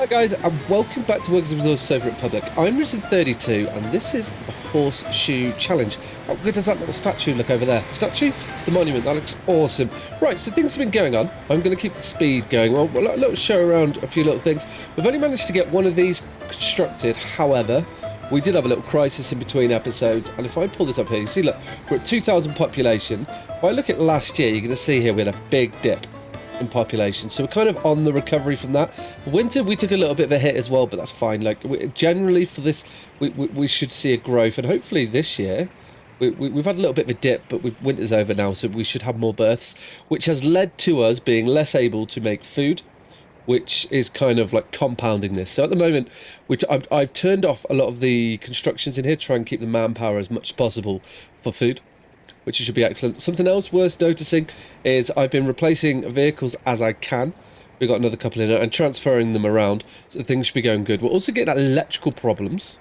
Hi guys, and welcome back to Works of Resources over at Public. I'm Risen32, and this is the Horseshoe Challenge. How good does that little statue look over there? Statue? The monument, that looks awesome. Right, so things have been going on. I'm going to keep the speed going on. Well, a little show around a few little things. We've only managed to get one of these constructed, however, we did have a little crisis in between episodes, and if I pull this up here, you see, look, we're at 2,000 population. If I look at last year, you're going to see here we had a big dip in population, so we're kind of on the recovery from that. Winter we took a little bit of a hit as well, but that's fine. Like generally for this we should see a growth, and hopefully this year we've had a little bit of a dip, but winter's over now, so we should have more births, which has led to us being less able to make food, which is kind of like compounding this. So at the moment, which I've turned off a lot of the constructions in here to try and keep the manpower as much as possible for food, which should be excellent. Something else worth noticing is I've been replacing vehicles as I can. We've got another couple in there and transferring them around, so things should be going good. We're also getting electrical problems,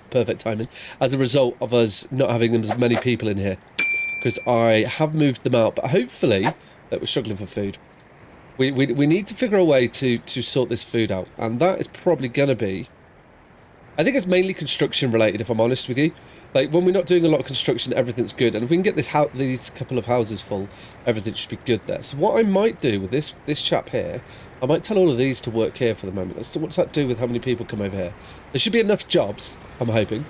perfect timing, as a result of us not having as many people in here, because I have moved them out, but hopefully that we're struggling for food. We need to figure a way to sort this food out, and that is probably going to be, I think it's mainly construction related, if I'm honest with you. Like, when we're not doing a lot of construction, everything's good. And if we can get these couple of houses full, everything should be good there. So what I might do with this chap here, I might tell all of these to work here for the moment. So what's that do with how many people come over here? There should be enough jobs, I'm hoping,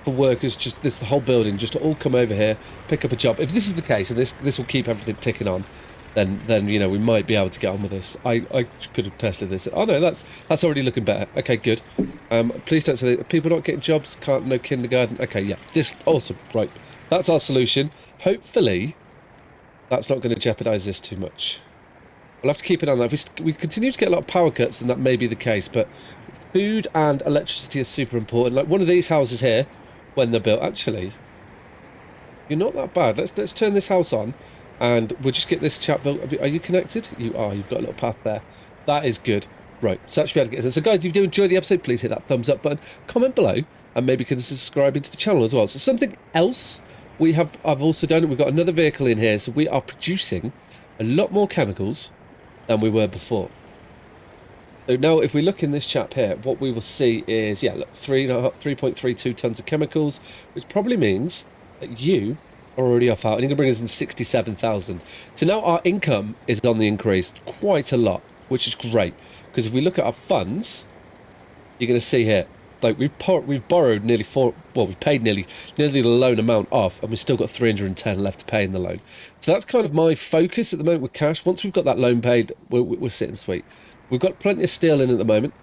for workers, just the whole building, just to all come over here, pick up a job. If this is the case, and this will keep everything ticking on, then you know, we might be able to get on with this. I could have tested this. Oh no, that's already looking better. Okay, good. Please don't say that people not getting jobs, no kindergarten. Okay, yeah, this awesome. Right, that's our solution. Hopefully that's not going to jeopardize this too much. We'll have to keep it on that. If we continue to get a lot of power cuts, then that may be the case, but food and electricity is super important. Like one of these houses here, when they're built, actually, you're not that bad. Let's turn this house on, and we'll just get this chap built. Are you connected? You are. You've got a little path there. That is good. Right, so that should be able to get this. So guys, if you do enjoy the episode, please hit that thumbs up button, comment below, and maybe consider subscribing to the channel as well. So something else I've also done, we've got another vehicle in here, so we are producing a lot more chemicals than we were before. So now if we look in this chap here, what we will see is, yeah, look, 3.32 tons of chemicals, which probably means that you are already off out, and you're going to bring us in 67,000. So now our income is on the increase quite a lot, which is great, because if we look at our funds, you're going to see here, like we've borrowed nearly we paid nearly the loan amount off, and we've still got 310 left to pay in the loan. So that's kind of my focus at the moment with cash. Once we've got that loan paid, we're sitting sweet. We've got plenty of steel in at the moment,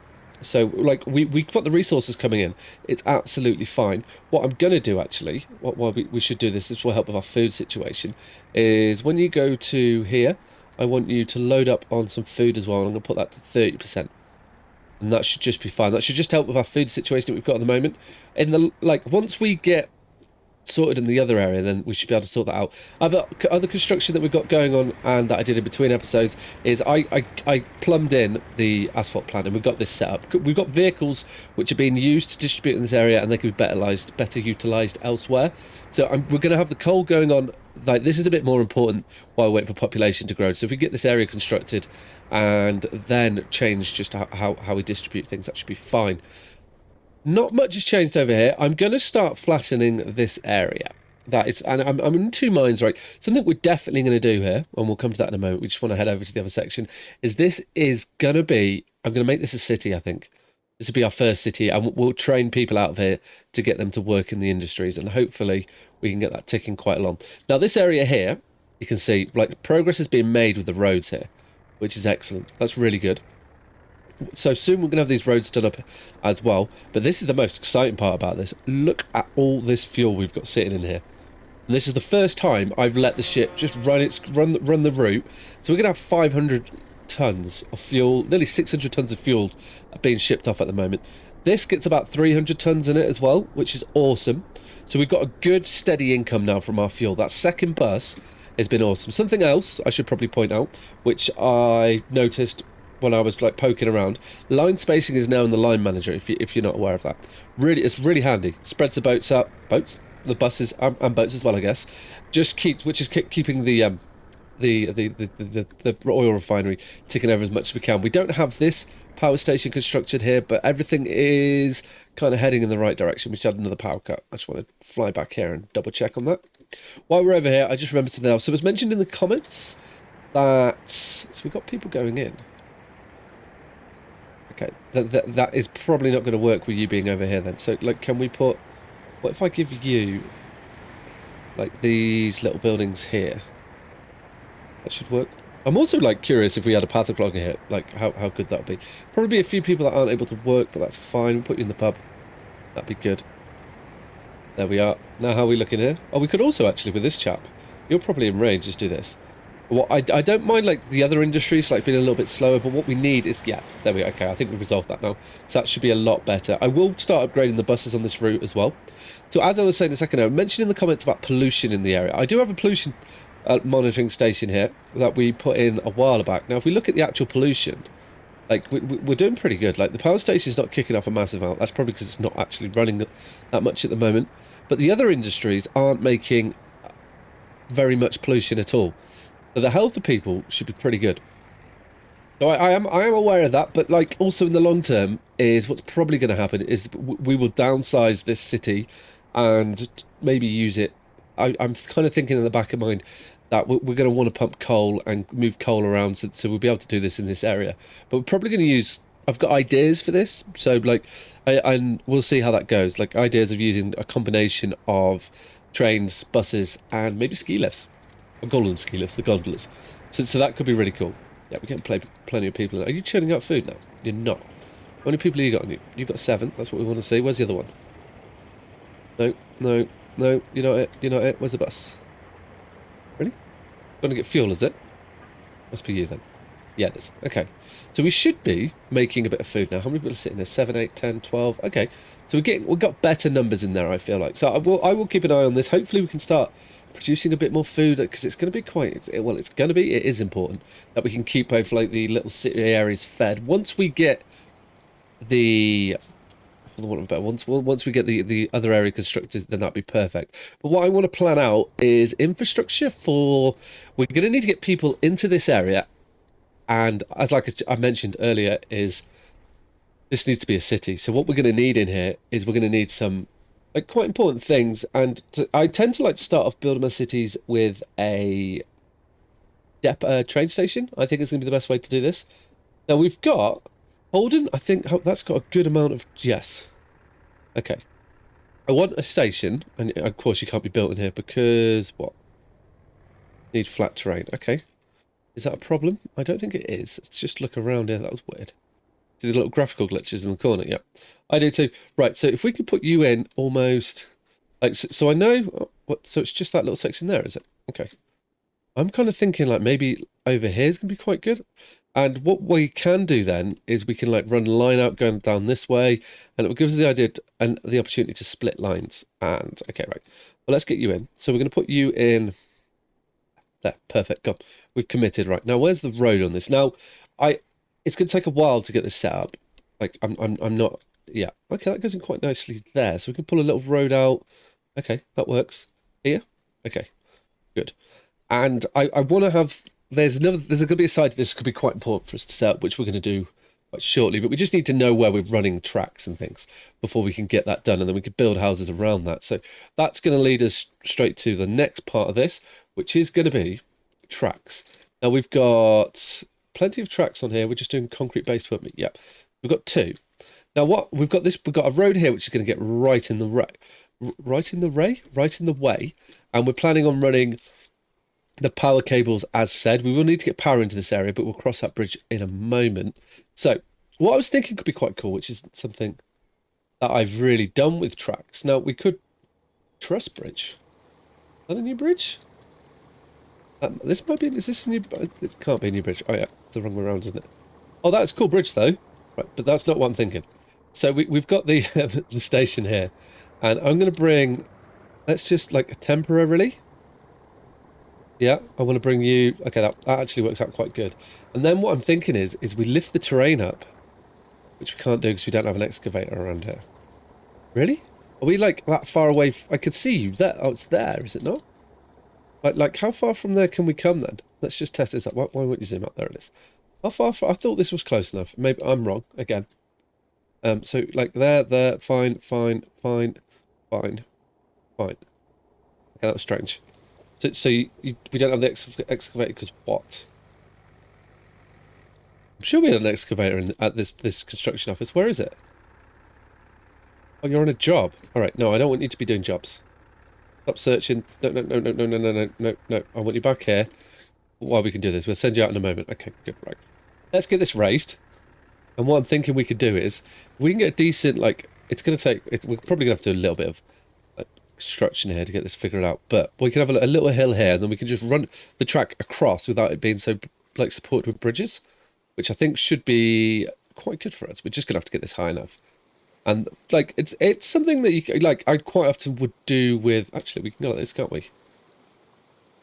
so like we've got the resources coming in. It's absolutely fine. What I'm going to do, actually, why we should do this will help with our food situation, is when you go to here, I want you to load up on some food as well, and I'm going to put that to 30%. And that should just be fine. That should just help with our food situation that we've got at the moment. Once we get sorted in the other area, then we should be able to sort that out. Other construction that we've got going on, and that I did in between episodes, is I plumbed in the asphalt plant, and we've got this set up. We've got vehicles which are being used to distribute in this area, and they can be better utilised elsewhere. So we're going to have the coal going on. Like, this is a bit more important while we wait for population to grow. So if we get this area constructed and then change just how we distribute things, that should be fine. Not much has changed over here. I'm going to start flattening this area. That is, and I'm in two minds, right? Something we're definitely going to do here, and we'll come to that in a moment. We just want to head over to the other section. This is going to be, I'm going to make this a city, I think. This will be our first city, and we'll train people out of here to get them to work in the industries, and hopefully we can get that ticking quite along. Now, this area here, you can see, like, progress is being made with the roads here, which is excellent. That's really good. So soon we're going to have these roads done up as well. But this is the most exciting part about this. Look at all this fuel we've got sitting in here. And this is the first time I've let the ship just run the route. So we're going to have 500 tons of fuel, nearly 600 tons of fuel being shipped off at the moment. This gets about 300 tons in it as well, which is awesome. So we've got a good steady income now from our fuel. That second bus has been awesome. Something else I should probably point out, which I noticed when I was like poking around, line spacing is now in the line manager, if you're not aware of that. Really, it's really handy. Spreads the boats up, the buses and boats as well, I guess. Keeping the oil refinery ticking over as much as we can. We don't have this power station constructed here, but everything is kind of heading in the right direction. We should have another power cut. I just want to fly back here and double check on that. While we're over here, I just remembered something else. So it was mentioned in the comments that... So we've got people going in. Okay, that is probably not going to work with you being over here then. So, like, can we put... What if I give you, like, these little buildings here? That should work. I'm also, like, curious if we had a path clogger here, like, how good that would be. Probably a few people that aren't able to work, but that's fine. We'll put you in the pub. That'd be good. There we are. Now how are we looking here? Oh, we could also, actually, with this chap, you're probably in range, just do this. What I don't mind, like, the other industries, like, being a little bit slower, but what we need is... Yeah, there we go. Okay, I think we've resolved that now. So that should be a lot better. I will start upgrading the buses on this route as well. So as I was saying a second ago, I mentioned in the comments about pollution in the area. I do have a pollution monitoring station here that we put in a while back. Now, if we look at the actual pollution, like, we're doing pretty good. Like, the power station's not kicking off a massive amount. That's probably because it's not actually running that much at the moment. But the other industries aren't making very much pollution at all. So the health of people should be pretty good. So I am aware of that, but, like, also in the long term is what's probably going to happen is we will downsize this city and maybe use it. I'm kind of thinking in the back of mind that we're going to want to pump coal and move coal around, so we'll be able to do this in this area. But we're probably going to use... I've got ideas for this, so, like, and we'll see how that goes. Like, ideas of using a combination of trains, buses, and maybe ski lifts. I'm calling them ski lifts, the gondolas. So that could be really cool. Yeah, we're getting plenty of people in. Are you churning out food now? You're not. How many people have you got on you? You've got 7. That's what we want to see. Where's the other one? No, no, no. You're not it. You're not it. Where's the bus? Really? Going to get fuel, is it? Must be you then. Yeah, it is. Okay. So we should be making a bit of food now. How many people are sitting there? 7, 8, 10, 12. Okay. So we've got better numbers in there, I feel like. So I will keep an eye on this. Hopefully we can start producing a bit more food, because it's going to be it is important that we can keep both, like, the little city areas fed. Once we get the... Once we get the other area constructed, then that'd be perfect. But what I want to plan out is infrastructure for... We're going to need to get people into this area, and as I mentioned earlier, is this needs to be a city. So what we're going to need in here is we're going to need some, like, quite important things. And I tend to like to start off building my cities with a train station. I think it's going to be the best way to do this. Now we've got Holden. I think that's got a good amount of... Yes. Okay. I want a station, and of course you can't be built in here because what? Need flat terrain. Okay. Is that a problem? I don't think it is. Let's just look around here. That was weird. See the little graphical glitches in the corner? Yeah. I do too. Right, so if we could put you in almost... Like, so I know... So it's just that little section there, is it? Okay. I'm kind of thinking, like, maybe over here is going to be quite good. And what we can do then is we can, like, run a line out going down this way, and it will give us the idea and the opportunity to split lines. And, okay, right. Well, let's get you in. So we're going to put you in... There, perfect. Go. We've committed. Right, now where's the road on this? Now, it's going to take a while to get this set up. Like, I'm not... Yeah, okay, that goes in quite nicely there. So we can pull a little road out. Okay, that works. Here? Okay, good. And I want to have... There's going to be a side to this that could be quite important for us to set up, which we're going to do quite shortly. But we just need to know where we're running tracks and things before we can get that done. And then we could build houses around that. So that's going to lead us straight to the next part of this, which is going to be tracks. Now we've got plenty of tracks on here. We're just doing concrete-based equipment. Yep, we've got 2. Now what we've got a road here which is going to get right in the way, and we're planning on running the power cables as said. We will need to get power into this area, but we'll cross that bridge in a moment. So what I was thinking could be quite cool, which is something that I've really done with tracks. Now we could... Truss bridge. Is that a new bridge? This might be... Is this a new... It can't be a new bridge. Oh yeah, it's the wrong way around, isn't it? Oh, that's a cool bridge though. Right, but that's not what I'm thinking. So we've got the the station here, and I'm going to bring... Let's just, like, temporarily... Yeah, I want to bring you... Okay, that actually works out quite good. And then what I'm thinking is we lift the terrain up, which we can't do because we don't have an excavator around here. Really? Are we, like, that far away? I could see you there. Oh, it's there, is it not? Like, how far from there can we come then? Let's just test this up. Why won't you zoom up? There it is. How far? I thought this was close enough. Maybe I'm wrong again. So like there, fine, fine, fine, fine, fine. Okay, that was strange. So we don't have the excavator because what? I'm sure we had an excavator at this construction office. Where is it? Oh, you're on a job. All right. No, I don't want you to be doing jobs. Stop searching. No, no, no, no, no, no, no, no, no, no. I want you back here. While we can do this, we'll send you out in a moment. Okay, good. Right. Let's get this raised. And what I'm thinking we could do is, we can get a decent, like, it's going to take, we're probably going to have to do a little bit of construction here to get this figured out. But we can have a little hill here, and then we can just run the track across without it being so, like, supported with bridges, which I think should be quite good for us. We're just going to have to get this high enough. And, like, it's something that you, like, I quite often would do with, actually, we can go like this, can't we?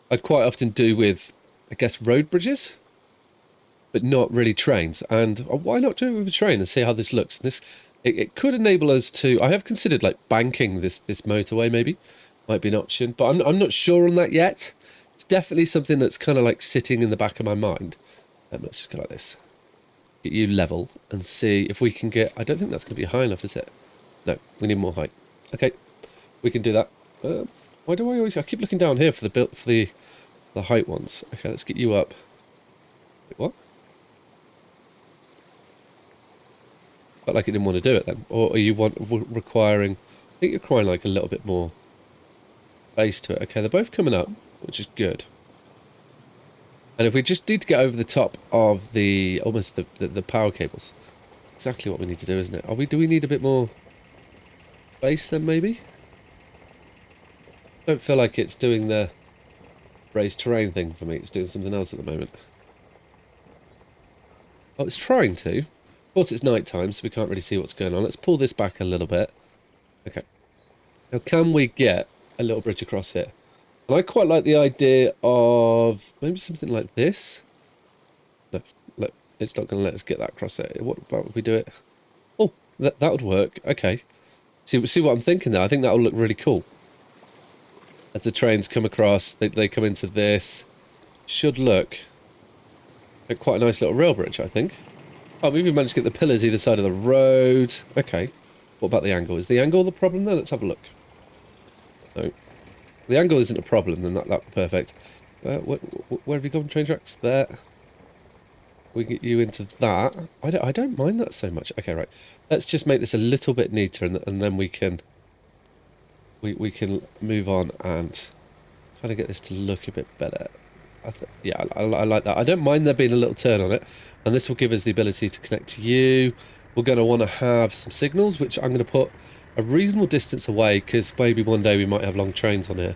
I'd quite often do with, I guess, road bridges, but not really trains. And why not do it with a train and see how this looks? And this, it could enable us to. I have considered like banking this motorway. Maybe might be an option, but I'm not sure on that yet. It's definitely something that's kind of like sitting in the back of my mind. Let's just go like this. Get you level and see if we can get. I don't think that's going to be high enough, is it? No, we need more height. Okay, we can do that. Why do I always? I keep looking down here for the height ones. Okay, let's get you up. Wait, what? Felt like it didn't want to do it then, or are you requiring? I think you're requiring like a little bit more base to it. Okay, they're both coming up, which is good. And if we just need to get over the top of the almost the power cables, exactly what we need to do, isn't it? Do we need a bit more base then maybe? I don't feel like it's doing the raised terrain thing for me. It's doing something else at the moment. Oh, it's trying to. Of course, it's night time, so we can't really see what's going on. Let's pull this back a little bit. Okay. Now, can we get a little bridge across here? And I quite like the idea of maybe something like this. No, look, it's not going to let us get that across there. What about if we do it? Oh, that would work. Okay. See what I'm thinking there? I think that will look really cool. As the trains come across, they come into this. Should look like quite a nice little rail bridge, I think. Oh, we've even managed to get the pillars either side of the road. Okay. What about the angle? Is the angle the problem there? Let's have a look. No. The angle isn't a problem, then that's perfect. Where have you gone, train tracks? There. We get you into that. I don't mind that so much. Okay, right. Let's just make this a little bit neater, and then we can move on and kind of get this to look a bit better. Yeah, I like that. I don't mind there being a little turn on it, and this will give us the ability to connect to you. We're going to want to have some signals, which I'm going to put a reasonable distance away, because maybe one day we might have long trains on here.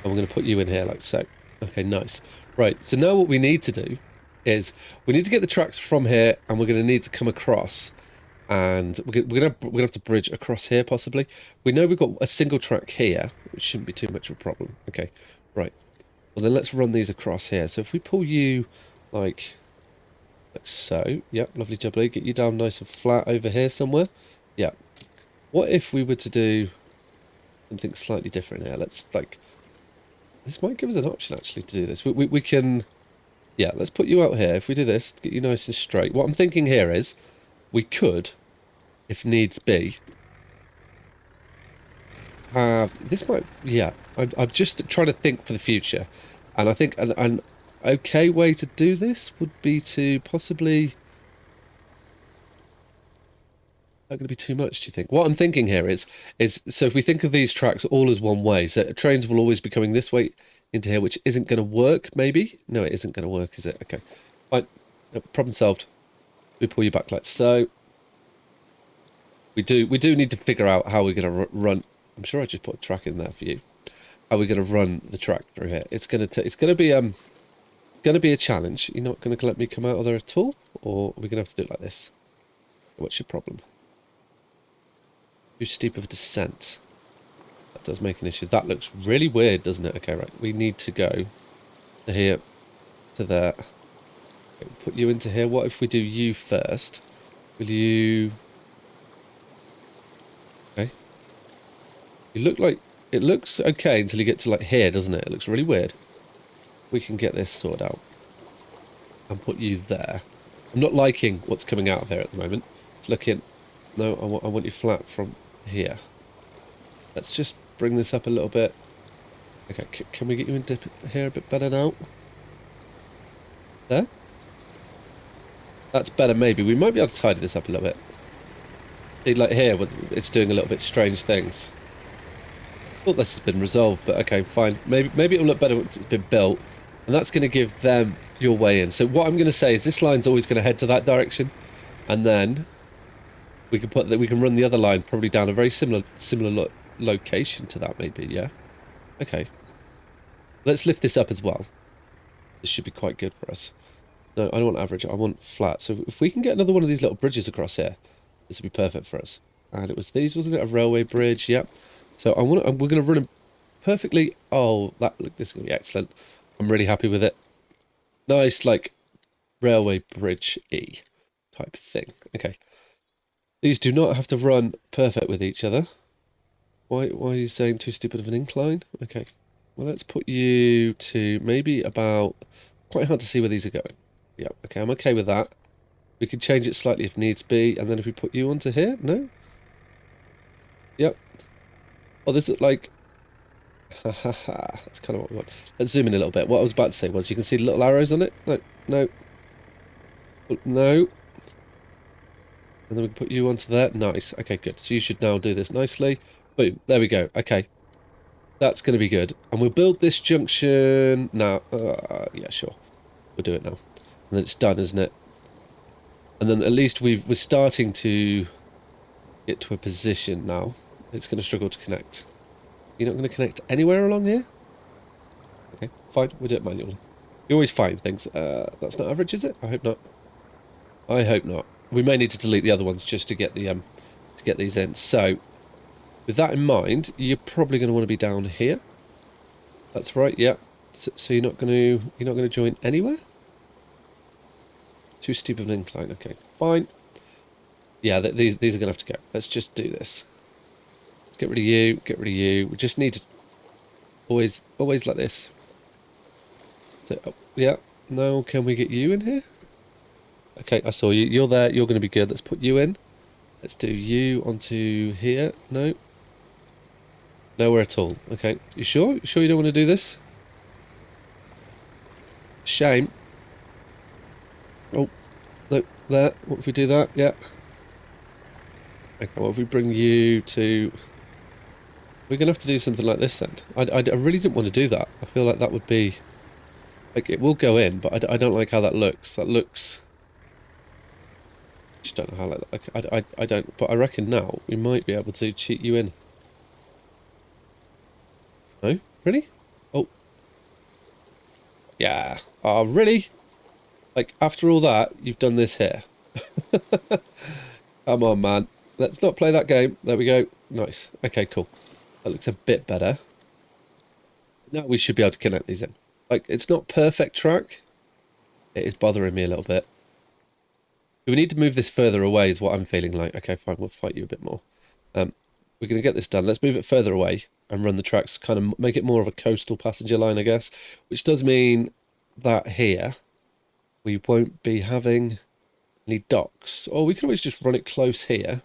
And we're going to put you in here like so. Okay, nice. Right, so now what we need to do is we need to get the tracks from here, and we're going to need to come across, and we're going to have to bridge across here possibly. We know we've got a single track here, which shouldn't be too much of a problem. Okay, right. Well, then let's run these across here. So if we pull you like so, yep, lovely jubbly, get you down nice and flat over here somewhere. Yeah. What if we were to do something slightly different here? Let's like, this might give us an option actually to do this. We can, yeah, let's put you out here. If we do this, get you nice and straight. What I'm thinking here is we could, if needs be, this might, yeah, I'm just trying to think for the future, and I think an okay way to do this would be to possibly, not going to be too much, do you think? What I'm thinking here is so if we think of these tracks all as one way, so trains will always be coming this way into here, which isn't going to work, maybe? No, it isn't going to work, is it? Okay, fine, problem solved. We pull you back like so. We do need to figure out how we're going to run. I'm sure I just put a track in there for you. How we're going to run the track through here? It's going to be a challenge. You're not going to let me come out of there at all, or are we going to have to do it like this? What's your problem? Too steep of a descent. That does make an issue. That looks really weird, doesn't it? Okay, right. We need to go to here, to there. Okay, put you into here. What if we do you first? Will you? Okay. You look like, it looks okay until you get to like here, doesn't it? It looks really weird. We can get this sorted out and put you there. I'm not liking what's coming out of here at the moment. It's looking... No, I want you flat from here. Let's just bring this up a little bit. Okay, can we get you into here a bit better now? There? That's better, maybe. We might be able to tidy this up a little bit. See, like here, it's doing a little bit strange things. Thought this has been resolved, but okay, fine. Maybe it'll look better once it's been built. And that's going to give them your way in. So what I'm going to say is this line's always going to head to that direction. And then we can run the other line probably down a very similar location to that, maybe, yeah? Okay. Let's lift this up as well. This should be quite good for us. No, I don't want average, I want flat. So if we can get another one of these little bridges across here, this would be perfect for us. And it was these, wasn't it? A railway bridge, yep. So we're going to run them perfectly. Oh, look, this is going to be excellent. I'm really happy with it. Nice, like, railway bridge-y type thing. Okay. These do not have to run perfect with each other. Why are you saying too stupid of an incline? Okay. Well, let's put you to maybe about... Quite hard to see where these are going. Yeah, okay, I'm okay with that. We can change it slightly if needs be, and then if we put you onto here, no? Yep. Oh, this is like... Ha ha ha. That's kind of what we want. Let's zoom in a little bit. What I was about to say was you can see the little arrows on it. No, no. No. And then we can put you onto there. Nice. Okay, good. So you should now do this nicely. Boom. There we go. Okay. That's going to be good. And we'll build this junction now. Yeah, sure. We'll do it now. And then it's done, isn't it? And then at least we're starting to get to a position now. It's going to struggle to connect. You're not going to connect anywhere along here? Okay, fine. We'll do it manually. You always find things. That's not average, is it? I hope not. I hope not. We may need to delete the other ones just to get the to get these in. So, with that in mind, you're probably going to want to be down here. That's right. Yeah. So you're not going to join anywhere. Too steep of an incline. Okay, fine. Yeah, these are going to have to go. Let's just do this. Let's get rid of you. Get rid of you. We just need to always like this. So, oh, yeah. No, can we get you in here? Okay, I saw you. You're there. You're going to be good. Let's put you in. Let's do you onto here. No. Nowhere at all. Okay. You sure? You sure you don't want to do this? Shame. Oh. No. There. What if we do that? Yeah. Okay, what if we bring you to... We're going to have to do something like this then. I really didn't want to do that. I feel like that would be... Like, it will go in, but I don't like how that looks. That looks... Just don't know how like I don't, but I reckon now we might be able to cheat you in. No? Really? Oh. Yeah. Oh, really? Like, after all that, you've done this here. Come on, man. Let's not play that game. There we go. Nice. Okay, cool. That looks a bit better. Now we should be able to connect these in. Like, it's not perfect track. It is bothering me a little bit. We need to move this further away is what I'm feeling like. Okay, fine, we'll fight you a bit more. We're going to get this done. Let's move it further away and run the tracks, kind of make it more of a coastal passenger line, I guess. Which does mean that here we won't be having any docks. Or we could always just run it close here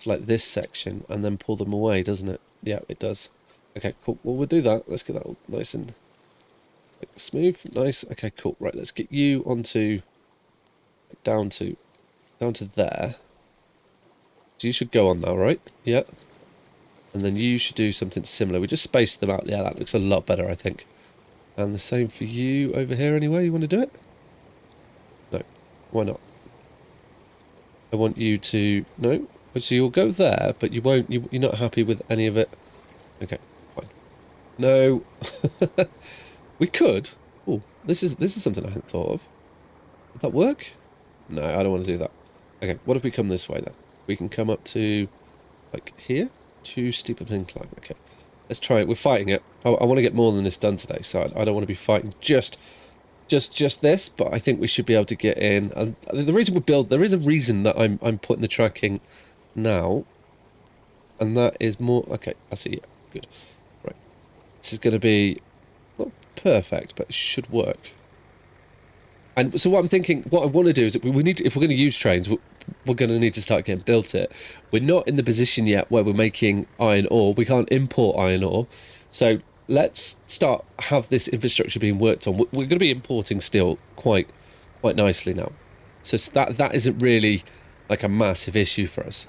to like this section and then pull them away, doesn't it? Yeah, it does. Okay, cool. Well, we'll do that. Let's get that all nice and like, smooth. Nice. Okay, cool. Right, let's get you onto... down to there. So you should go on now, right? Yeah. And then you should do something similar. We just spaced them out. Yeah, that looks a lot better, I think. And the same for you over here anyway. You want to do it? No. Why not? I want you to... No. So you'll go there, but you won't... You're not happy with any of it. Okay, fine. No. We could. Oh, this is something I hadn't thought of. Would that work? No, I don't want to do that. Okay, what if we come this way then? We can come up to, like, here? Too steep of an incline. Okay, let's try it. We're fighting it. I want to get more than this done today, so I don't want to be fighting just this, but I think we should be able to get in. And the reason there is a reason that I'm putting the tracking now, and that is more... Okay, I see. Yeah, good. Right. This is going to be not perfect, but it should work. And so what I'm thinking, what I want to do is that we need to, if we're going to use trains, we're going to need to start getting built it. We're not in the position yet where we're making iron ore. We can't import iron ore. So let's start have this infrastructure being worked on. We're going to be importing steel quite nicely now. So that isn't really like a massive issue for us.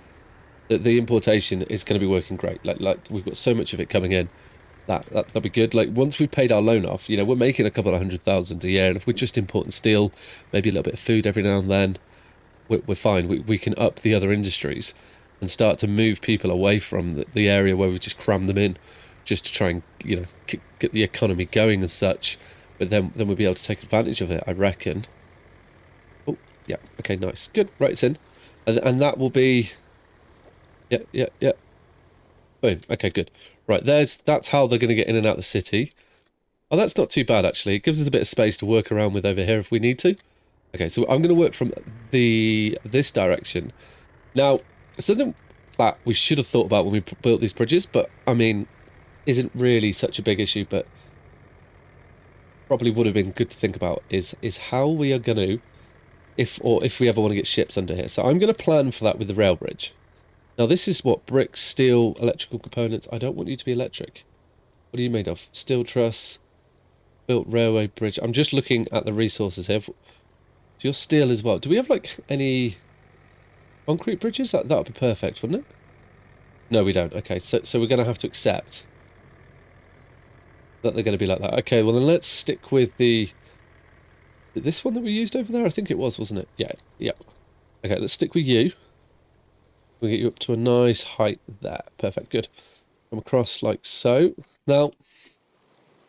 The importation is going to be working great. Like we've got so much of it coming in. That'll be good. Like once we've paid our loan off, you know, we're making a couple of 100,000 a year, and if we're just importing steel, maybe a little bit of food every now and then, we're fine. We can up the other industries and start to move people away from the area where we just cram them in, just to try and get the economy going and such. But then we'll be able to take advantage of it, I reckon. Oh yeah, okay, nice, good. Right, it's in, and that will be yeah. Boom. Okay, good. Right, that's how they're going to get in and out of the city. Oh, that's not too bad, actually. It gives us a bit of space to work around with over here if we need to. Okay, so I'm going to work from this direction. Now, something that we should have thought about when we built these bridges, but, I mean, isn't really such a big issue, but probably would have been good to think about is how we are going to, if we ever want to get ships under here. So I'm going to plan for that with the rail bridge. Now, this is what? Bricks, steel, electrical components. I don't want you to be electric. What are you made of? Steel truss, built railway bridge. I'm just looking at the resources here. So you're steel as well. Do we have, like, any concrete bridges? That would be perfect, wouldn't it? No, we don't. Okay, so we're going to have to accept that they're going to be like that. Okay, well, then let's stick with this one that we used over there? I think it was, wasn't it? Yeah. Okay, let's stick with you. We'll get you up to a nice height there. Perfect, good. Come across like so. Now,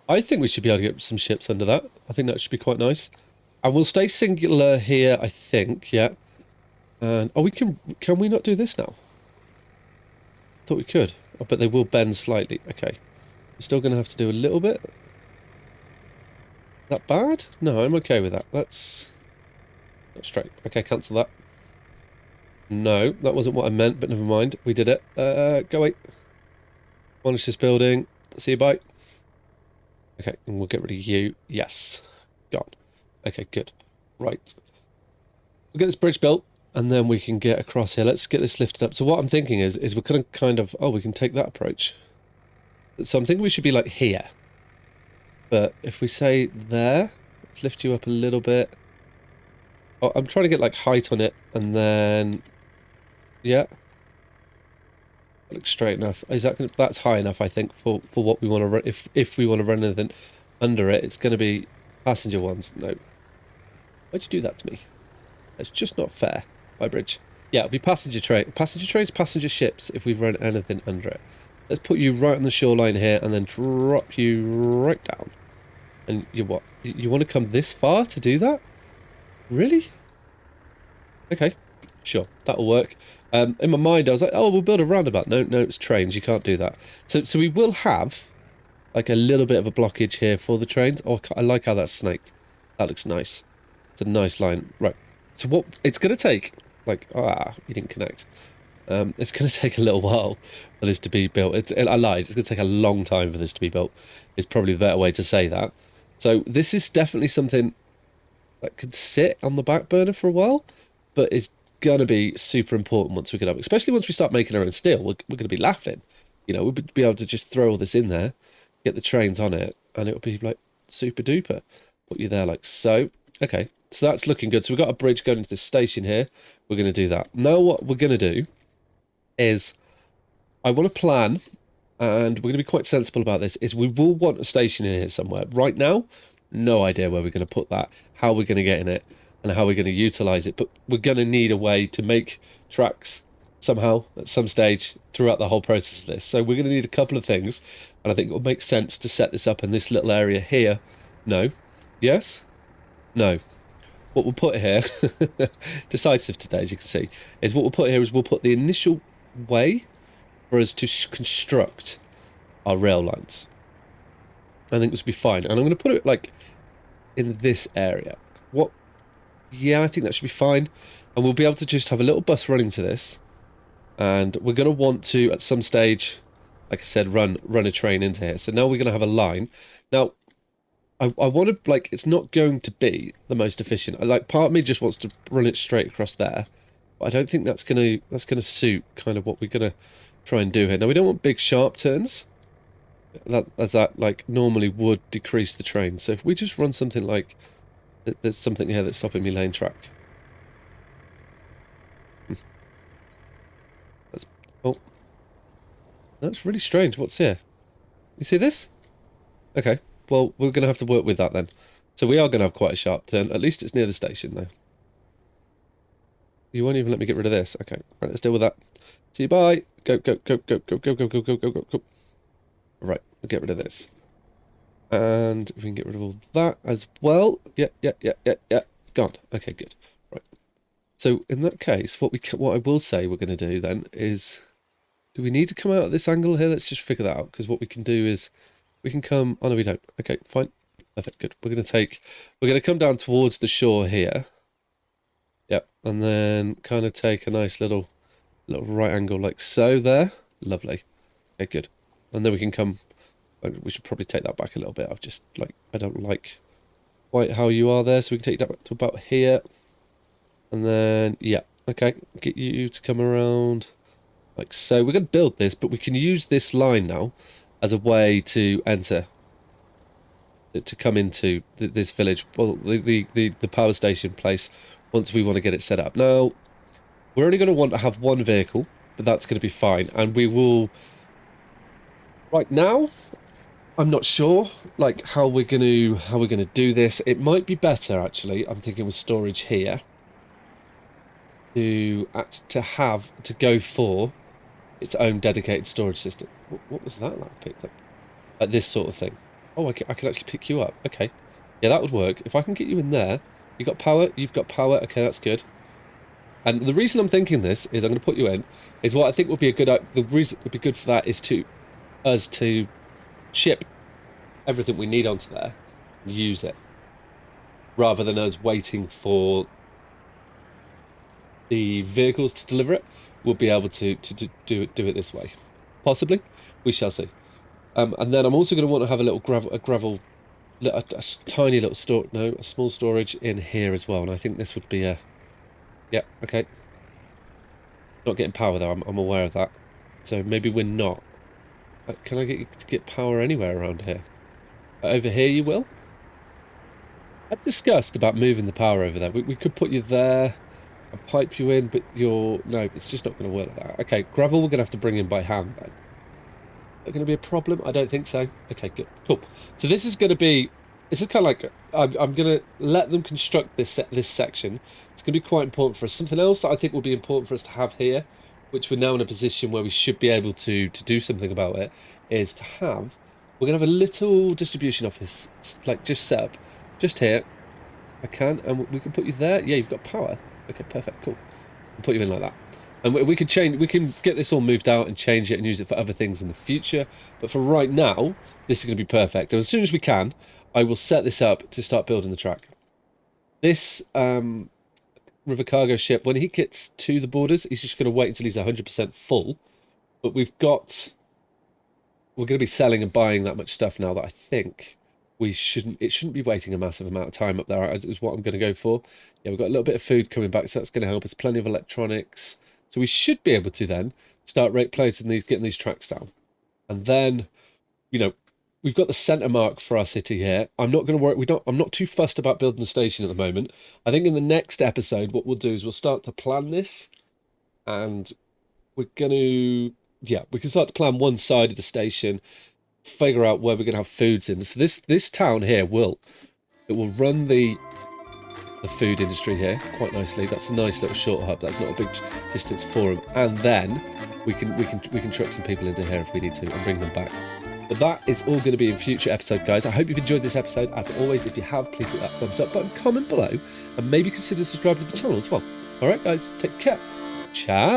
I think we should be able to get some ships under that. I think that should be quite nice. And we'll stay singular here, I think, yeah. And, oh, can we not do this now? Thought we could. I bet they will bend slightly. Okay. We're still going to have to do a little bit. That bad? No, I'm okay with that. That's straight. Okay, cancel that. No, that wasn't what I meant, but never mind. We did it. Go away. Demolish this building. See you, bye. Okay, and we'll get rid of you. Yes. Gone. Okay, good. Right. We'll get this bridge built, and then we can get across here. Let's get this lifted up. So what I'm thinking is we're going to kind of... Oh, we can take that approach. So I'm thinking we should be, like, here. But if we say there, let's lift you up a little bit. Oh, I'm trying to get, like, height on it, and then... Yeah. That looks straight enough. Is that that's high enough, I think, for what we want to run. If we want to run anything under it, it's going to be passenger ones. No. Why'd you do that to me? It's just not fair. By bridge. Yeah, it'll be passenger trains, passenger ships if we run anything under it. Let's put you right on the shoreline here and then drop you right down. And you what? You want to come this far to do that? Really? Okay. Sure, that'll work. In my mind, I was like, oh, we'll build a roundabout. No, it's trains. You can't do that. So we will have like a little bit of a blockage here for the trains. Oh, I like how that's snaked. That looks nice. It's a nice line. Right. So what it's going to take, like, you didn't connect. It's going to take a little while for this to be built. I lied. It's going to take a long time for this to be built. Is probably the better way to say that. So this is definitely something that could sit on the back burner for a while, but is going to be super important once we get up, especially once we start making our own steel. We're going to be laughing. You know, we'll be able to just throw all this in there, get the trains on it, and it'll be like super duper. Put you there like so. Okay, so that's looking good. So we've got a bridge going into this station here. We're going to do that. Now what we're going to do is I want to plan, and we're going to be quite sensible about this, is we will want a station in here somewhere. Right now, no idea where we're going to put that, how we're going to get in it, and how we're going to utilize it, but we're going to need a way to make tracks somehow at some stage throughout the whole process of this. So we're going to need a couple of things, and I think it will make sense to set this up in this little area here. No. Yes? No. What we'll put here, decisive today, as you can see, is what we'll put here is we'll put the initial way for us to construct our rail lines. I think this will be fine, and I'm going to put it like in this area. What? Yeah, I think that should be fine. And we'll be able to just have a little bus running to this. And we're going to want to, at some stage, like I said, run a train into here. So now we're going to have a line. Now, I want to, like, it's not going to be the most efficient. Like, part of me just wants to run it straight across there, but I don't think that's gonna suit kind of what we're gonna try and do here. Now we don't want big sharp turns. That like normally would decrease the train. So if we just run something like there's something here that's stopping me lane track. That's, oh, that's really strange. What's here? You see this? Okay. Well, we're gonna have to work with that then. So we are gonna have quite a sharp turn. At least it's near the station though. You won't even let me get rid of this. Okay. Right, let's deal with that. See you, bye. Go, go, go, go, go, go, go, go, go, go, go, go. Right, we'll get rid of this. And we can get rid of all that as well. Yeah, yeah, yeah, yeah, yeah. Gone. Okay, good. Right. So in that case, what I will say we're going to do then is, do we need to come out at this angle here? Let's just figure that out, because what we can do is we can come. Oh no, we don't. Okay, fine. Perfect. Good. We're going to come down towards the shore here. Yep, and then kind of take a nice little right angle like so there. Lovely. Okay, good. And then we can come. We should probably take that back a little bit. I've just like, I don't like quite how you are there, so we can take that back to about here. And then, yeah, okay, get you to come around like so. We're going to build this, but we can use this line now as a way to enter, to come into this village, well, the power station place, once we want to get it set up. Now, we're only going to want to have one vehicle, but that's going to be fine. And we will, right now, I'm not sure, like, how we're gonna do this. It might be better, actually. I'm thinking with storage here to go for its own dedicated storage system. What was that I picked up? Like this sort of thing. Oh, I can actually pick you up. Okay, yeah, that would work. If I can get you in there, you got power. You've got power. Okay, that's good. And the reason I'm thinking this is I'm going to put you in is what I think would be a good. The reason would be good for that is to ship everything we need onto there and use it, rather than us waiting for the vehicles to deliver it. We'll be able to do it this way. Possibly. We shall see. And then I'm also going to want to have a little gravel, a tiny little a small storage in here as well. And I think this would be a, yeah, okay. Not getting power though, I'm aware of that. So maybe we're not. Can I get you to get power anywhere around here? Over here you will? I've discussed about moving the power over there. We could put you there and pipe you in, but no, it's just not going to work like that. Okay, gravel we're going to have to bring in by hand then. Is that going to be a problem? I don't think so. Okay, good, cool. So this is kind of like, I'm going to let them construct this section. It's going to be quite important for us. Something else that I think will be important for us to have here, which we're now in a position where we should be able to do something about it, is to have, we're going to have a little distribution office, like just set up, just here. I can, and we can put you there. Yeah, you've got power. Okay, perfect, cool. We'll put you in like that. And we can get this all moved out and change it and use it for other things in the future. But for right now, this is going to be perfect. And as soon as we can, I will set this up to start building the track. This river cargo ship, when he gets to the borders, he's just going to wait until he's 100% full. But we're going to be selling and buying that much stuff now that I think it shouldn't be waiting a massive amount of time up there, is what I'm going to go for. Yeah, we've got a little bit of food coming back, so that's going to help us. Plenty of electronics. So we should be able to then start getting these tracks down. And then, we've got the centre mark for our city here. I'm not going to worry. I'm not too fussed about building the station at the moment. I think in the next episode, what we'll do is we'll start to plan this, and we're going to, we can start to plan one side of the station, figure out where we're going to have foods in. So this town here will run the food industry here quite nicely. That's a nice little short hub. That's not a big distance for them. And then we can truck some people into here if we need to and bring them back. But that is all going to be in future episodes, guys. I hope you've enjoyed this episode. As always, if you have, please hit that thumbs up button, comment below, and maybe consider subscribing to the channel as well. All right, guys, take care. Ciao.